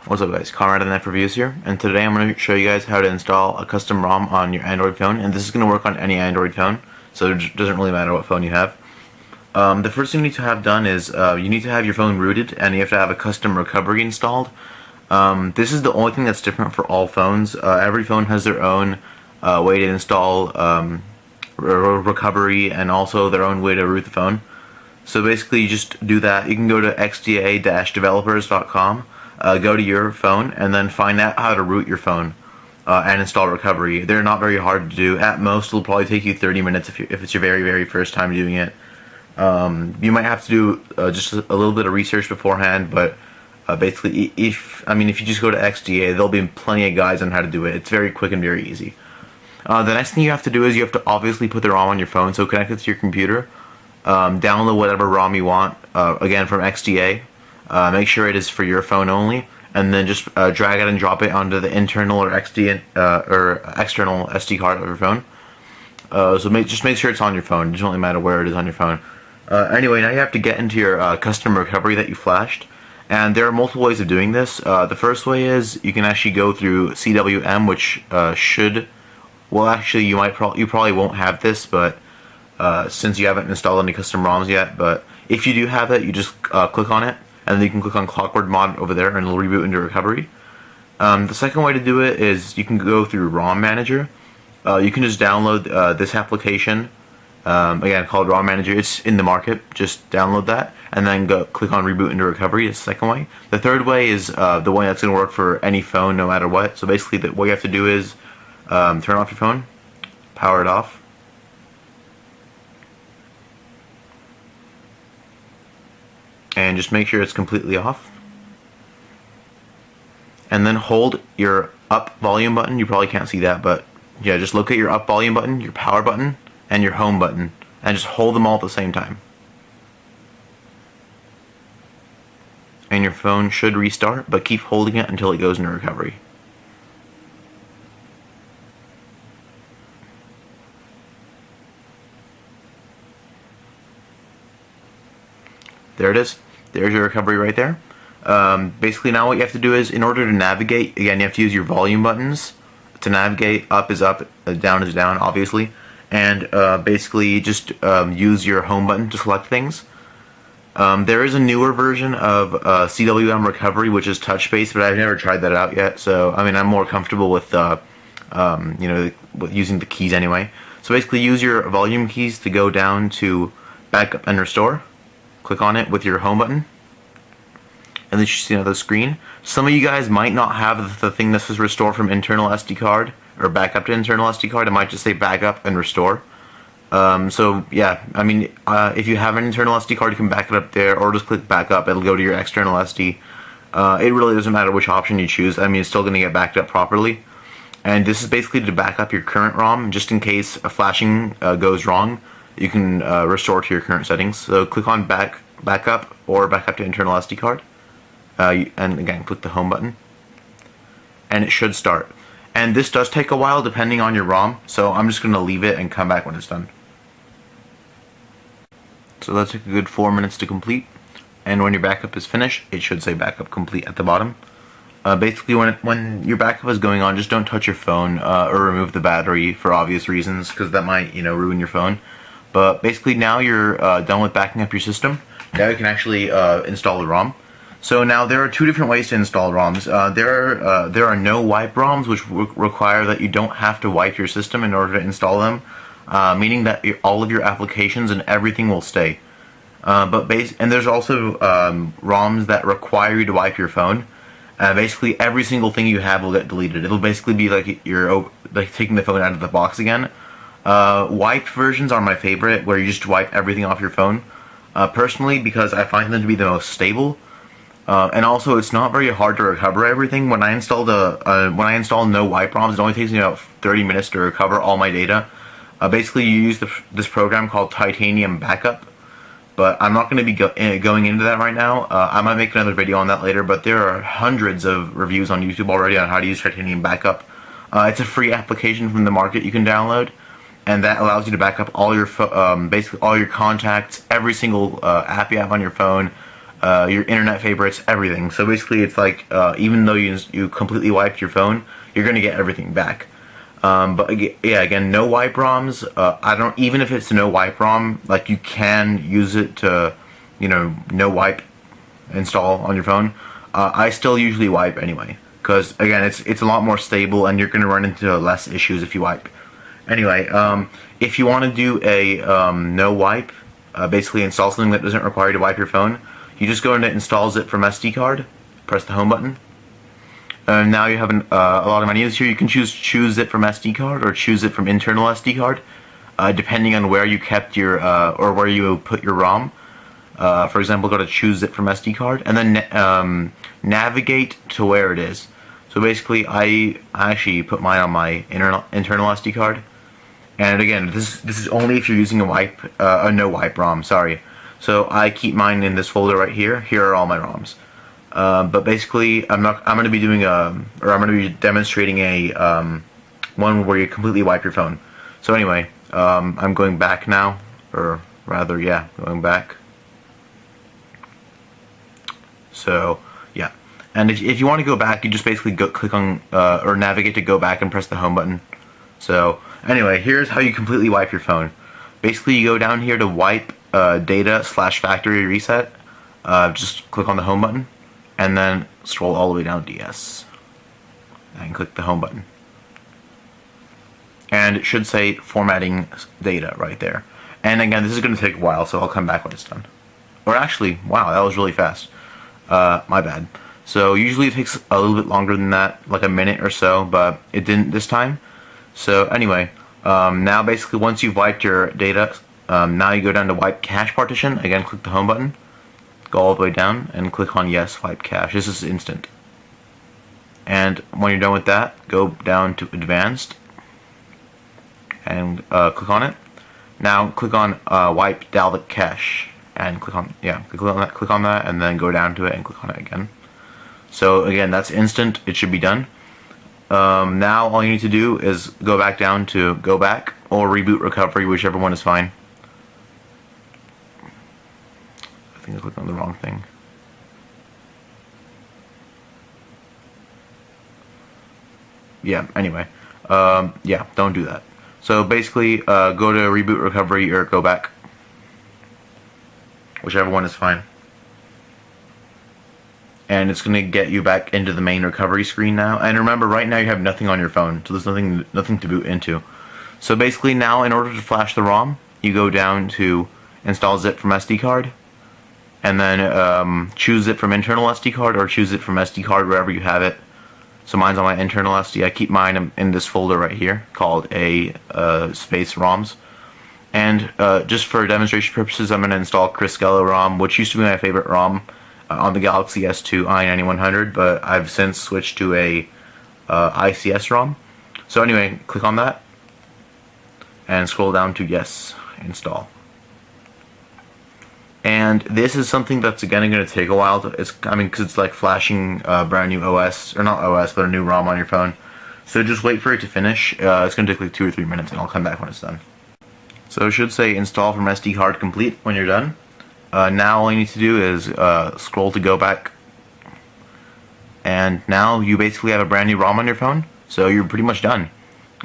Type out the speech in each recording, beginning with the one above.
What's up guys, Conrad and F Reviews here, and today I'm going to show you guys how to install a custom ROM on your Android phone, and this is going to work on any Android phone, so it doesn't really matter what phone you have. The first thing you need to have done is you need to have your phone rooted, and you have to have a custom recovery installed. This is the only thing that's different for all phones. Every phone has their own way to install recovery and also their own way to root the phone. So basically you just do that. You can go to xda-developers.com, go to your phone, and then find out how to root your phone and install recovery. They're not very hard to do. At most it'll probably take you 30 minutes if it's your very first time doing it. You might have to do just a little bit of research beforehand, but basically if you just go to XDA, there'll be plenty of guides on how to do it. It's very quick and very easy. The next thing you have to do is you have to obviously put the ROM on your phone, so connect it to your computer. Download whatever ROM you want, again from XDA. Make sure it is for your phone only, and then just drag it and drop it onto the internal or external SD card of your phone. So just make sure it's on your phone. It doesn't really matter where it is on your phone. Anyway, now you have to get into your custom recovery that you flashed, and there are multiple ways of doing this. The first way is you can actually go through CWM, which well, actually you probably won't have this, but since you haven't installed any custom ROMs yet, but if you do have it, you just click on it, and then you can click on Clockwork Mod over there, and it'll reboot into recovery. The second way to do it is you can go through ROM Manager. You can just download this application, again called ROM Manager. It's in the market. Just download that, and then click on Reboot into Recovery. It's the second way. The third way is the one that's going to work for any phone, no matter what. So basically, what you have to do is turn off your phone, power it off, and just make sure it's completely off, and then hold your up volume button. You probably can't see that, but yeah, just locate your up volume button, your power button, and your home button, and just hold them all at the same time, and your phone should restart, but keep holding it until it goes into recovery. There it is. There's your recovery right there. Basically now what you have to do is, in order to navigate, again you have to use your volume buttons to navigate. Up is up, down is down, obviously. And basically just use your home button to select things. There is a newer version of CWM recovery, which is touch based, but I've never tried that out yet. So I'm more comfortable with with using the keys anyway. So basically use your volume keys to go down to backup and restore. Click on it with your home button, and then you see another screen. Some of you guys might not have the thing that says restore from internal SD card or backup to internal SD card. It might just say backup and restore. So yeah, if you have an internal SD card, you can back it up there, or just click backup. It'll go to your external SD. It really doesn't matter which option you choose. It's still going to get backed up properly. And this is basically to back up your current ROM, just in case a flashing goes wrong. You can restore to your current settings. So click on backup or backup to internal SD card, and again click the home button, and it should start. And this does take a while depending on your ROM, so I'm just going to leave it and come back when it's done. So that took a good 4 minutes to complete, and when your backup is finished, it should say backup complete at the bottom. Basically, when your backup is going on, just don't touch your phone or remove the battery for obvious reasons, because that might ruin your phone. But basically now you're done with backing up your system. Now you can actually install the ROM. So now there are two different ways to install ROMs. There are no wipe ROMs, which require that you don't have to wipe your system in order to install them, meaning that all of your applications and everything will stay. And there's also ROMs that require you to wipe your phone. Basically every single thing you have will get deleted. It'll basically be like you're taking the phone out of the box again. Wiped versions are my favorite, where you just wipe everything off your phone. Personally, because I find them to be the most stable, and also it's not very hard to recover everything. When I install no wipe ROMs, it only takes me about 30 minutes to recover all my data. Basically, you use this program called Titanium Backup, but I'm not going to be going into that right now. I might make another video on that later, but there are hundreds of reviews on YouTube already on how to use Titanium Backup. It's a free application from the market you can download, and that allows you to back up all your basically all your contacts, every single app you have on your phone, your internet favorites, everything. So basically, it's like even though you completely wiped your phone, you're gonna get everything back. Yeah, again, no wipe ROMs. I don't even if it's no wipe ROM, like you can use it to, no wipe install on your phone. I still usually wipe anyway, because again, it's a lot more stable, and you're gonna run into less issues if you wipe. Anyway, if you want to do a no wipe, basically install something that doesn't require you to wipe your phone, you just go into install zip from SD card, press the home button. And now you have a lot of menus here. You can choose zip from SD card or choose it from internal SD card, depending on where you kept your or where you put your ROM. For example, go to choose zip from SD card, and then navigate to where it is. So basically, I actually put mine on my internal SD card. And again, this is only if you're using a no wipe ROM. Sorry. So I keep mine in this folder right here. Here are all my ROMs. But basically, I'm going to be doing I'm going to be demonstrating a one where you completely wipe your phone. So anyway, I'm going back now, or rather, yeah, going back. So yeah, and if you want to go back, you just basically click on or navigate to go back and press the home button. So anyway, here's how you completely wipe your phone. Basically, you go down here to wipe data/factory reset. Just click on the home button, and then scroll all the way down to yes, and click the home button. And it should say formatting data right there. And again, this is going to take a while, so I'll come back when it's done. Or actually, wow, that was really fast. My bad. So usually it takes a little bit longer than that, like a minute or so, but it didn't this time. So anyway, now basically once you've wiped your data, now you go down to wipe cache partition. Again, click the home button, go all the way down, and click on yes, wipe cache. This is instant. And when you're done with that, go down to advanced, and click on it. Now click on wipe Dalvik cache, and click on that, and then go down to it and click on it again. So again, that's instant. It should be done. Now all you need to do is go back down to go back or reboot recovery, whichever one is fine. I think I clicked on the wrong thing. Yeah, anyway. Yeah, don't do that. So basically, go to reboot recovery or go back. Whichever one is fine. And it's going to get you back into the main recovery screen now. And remember, right now you have nothing on your phone, so there's nothing to boot into. So basically now, in order to flash the ROM, you go down to install zip from SD card, and then choose it from internal SD card or choose it from SD card wherever you have it. So mine's on my internal SD. I keep mine in this folder right here called a space ROMs. And just for demonstration purposes, I'm going to install Criskello ROM, which used to be my favorite ROM on the Galaxy S2 i9100, but I've since switched to a ICS ROM. So anyway, click on that and scroll down to yes, install. And this is something that's again going to take a while. Because it's like flashing a brand new OS, or not OS, but a new ROM on your phone. So just wait for it to finish. It's going to take like 2 or 3 minutes, and I'll come back when it's done. So it should say install from SD card complete when you're done. Now all you need to do is scroll to go back, and now you basically have a brand new ROM on your phone, so you're pretty much done.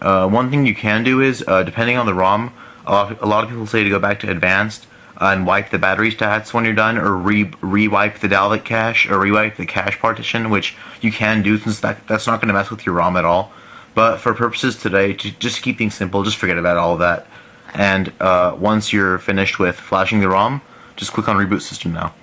One thing you can do is, depending on the ROM, a lot of people say to go back to advanced and wipe the battery stats when you're done, or re-wipe the Dalvik cache, or re-wipe the cache partition, which you can do since that's not going to mess with your ROM at all. But for purposes today, just to keep things simple, just forget about all of that. And once you're finished with flashing the ROM, just click on Reboot System now.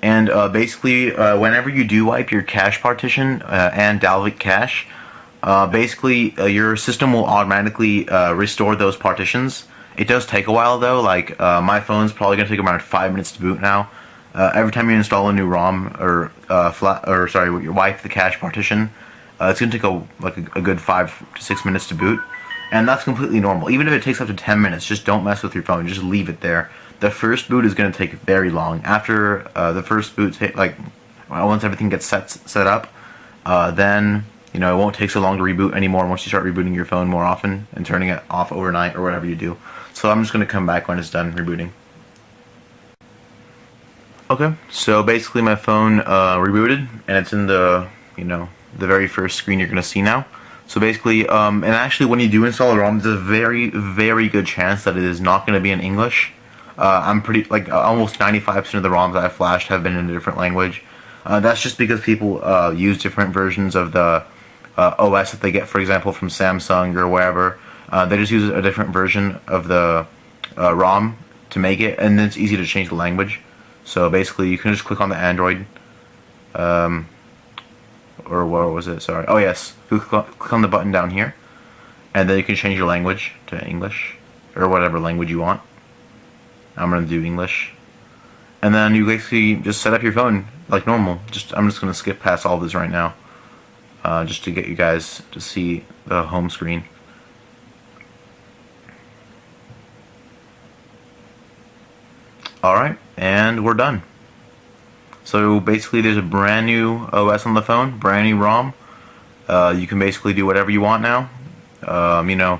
And basically, whenever you do wipe your cache partition and Dalvik cache, basically your system will automatically restore those partitions. It does take a while though. Like my phone's probably gonna take around 5 minutes to boot now. Every time you install a new ROM or you wipe the cache partition, it's gonna take a good 5 to 6 minutes to boot, and that's completely normal. Even if it takes up to 10 minutes, just don't mess with your phone. Just leave it there. The first boot is gonna take very long. After the first boot, once everything gets set up, then You know, it won't take so long to reboot anymore once you start rebooting your phone more often and turning it off overnight or whatever you do. So I'm just going to come back when it's done rebooting. Okay, so basically my phone rebooted, and it's in the, you know, the very first screen you're going to see now. So basically, and actually when you do install a ROM, there's a very, very good chance that it is not going to be in English. I'm pretty, like, almost 95% of the ROMs that I've flashed have been in a different language. That's just because people use different versions of the OS that they get, for example, from Samsung or wherever. They just use a different version of the ROM to make it, and then it's easy to change the language. So basically, you can just click on the Android, or what was it? Sorry. Oh yes, click on the button down here, and then you can change your language to English or whatever language you want. I'm gonna do English, and then you basically just set up your phone like normal. I'm just gonna skip past all this right now, just to get you guys to see the home screen. Alright, and we're done. So basically there's a brand new OS on the phone, brand new ROM. You can basically do whatever you want now. You know,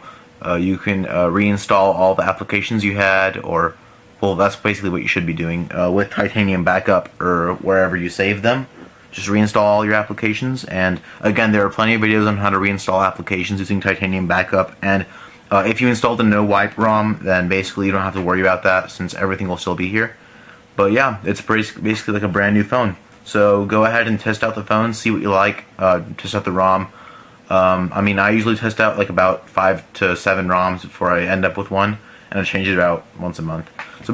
you can reinstall all the applications you had, or, well, that's basically what you should be doing with Titanium Backup or wherever you save them. Just reinstall all your applications, and again, there are plenty of videos on how to reinstall applications using Titanium Backup, and if you install the no wipe ROM, then basically you don't have to worry about that since everything will still be here. But yeah, it's basically like a brand new phone. So go ahead and test out the phone, see what you like, test out the ROM. I mean, I usually test out like about 5 to 7 ROMs before I end up with one, and I change it out once a month. So